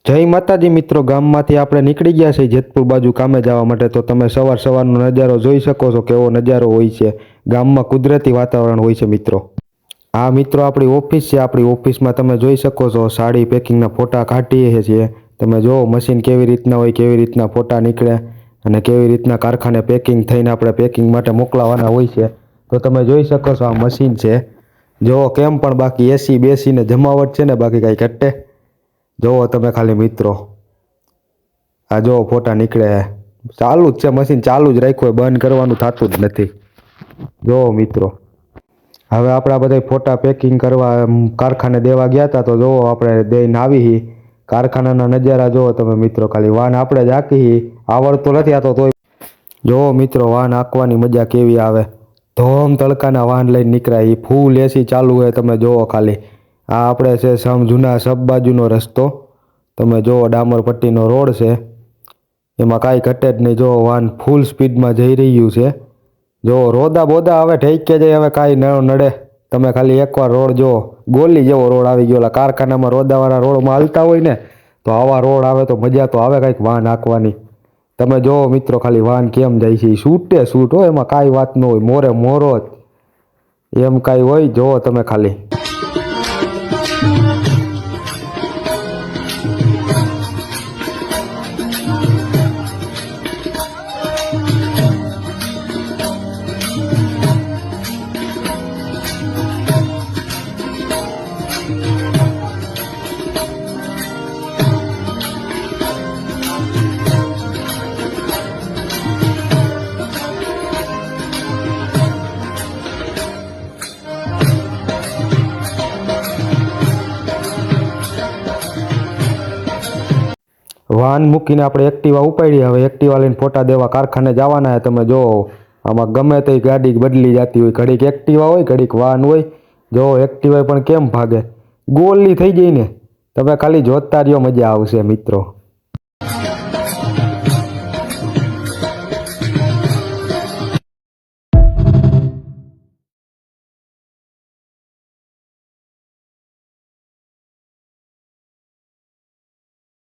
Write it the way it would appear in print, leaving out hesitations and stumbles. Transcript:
જય માતાજી મિત્રો, ગામમાંથી આપણે નીકળી ગયા છે જેતપુર બાજુ કામે જવા માટે। તો તમે સવાર સવારનો નજારો જોઈ શકો છો, કેવો નજારો હોય છે। ગામમાં કુદરતી વાતાવરણ હોય છે મિત્રો। આ મિત્રો આપણી ઓફિસ છે। આપણી ઓફિસમાં તમે જોઈ શકો છો સાડી પેકિંગના ફોટા કાઢીએ છીએ। તમે જો મશીન કેવી રીતના હોય, કેવી રીતના ફોટા નીકળે અને કેવી રીતના કારખાને પેકિંગ થઈને આપણે પેકિંગ માટે મોકલાવાના હોય છે। તો તમે જોઈ શકો છો આ મશીન છે। જો કેમ પણ બાકી એસી બેસીને જમાવટ છે ને, બાકી કાંઈ ઘટે। જોવો તમે ખાલી મિત્રો, આ જો ફોટા નીકળે, ચાલુ જ છે મશીન, ચાલુ જ રાખ્યું હોય, બંધ કરવાનું થતું જ નથી। જો મિત્રો, હવે આપણા બધા ફોટા પેકિંગ કરવા કારખાને દેવા ગયા હતા। તો જો આપણે દઈને આવી કારખાનાના નજારા જોવો તમે મિત્રો, ખાલી વાન આપણે જ હાંકી, આવડતું નથી આ તો તોય જો મિત્રો વાન હાંકવાની મજા કેવી આવે। ધોમ તડકાના વાન લઈને નીકળ્યા, એ ફૂલ એસી ચાલુ હોય, તમે જોવો ખાલી। આ આપણે છે જૂના સબ બાજુનો રસ્તો, તમે જોવો ડામર પટ્ટીનો રોડ છે, એમાં કાંઈ ઘટે જ નહીં। જો વાન ફૂલ સ્પીડમાં જઈ રહ્યું છે। જો રોદા બોદા હવે ઠેકે જાય, હવે કાંઈ ન નડે। તમે ખાલી એકવાર રોડ જો, ગોલી જેવો રોડ આવી ગયો। કારખાનામાં રોદાવાળા રોડમાં હાલતા હોય ને, તો આવા રોડ આવે તો મજા તો આવે કાંઈક વાન હાંકવાની। તમે જોવો મિત્રો ખાલી વાન કેમ જાય છે, છૂટે છૂટ હોય, એમાં કાંઈ વાત ન હોય, મોરે મોરો જ એમ કાંઈ હોય। જોવો તમે ખાલી। વાન મૂકીને આપણે એક્ટિવા ઉપાડી, હવે એક્ટિવા લઈને ફોટા દેવા કારખાને જવાના। તમે જો આમાં ગમે તે ગાડી બદલી જતી હોય, ઘડીક એક્ટિવા હોય, ઘડીક વાન હોય। જો એક્ટિવા પણ કેમ ભાગે, ગોલી થઈ જઈને, તમે ખાલી જોતા રહ્યો, મજા આવશે મિત્રો।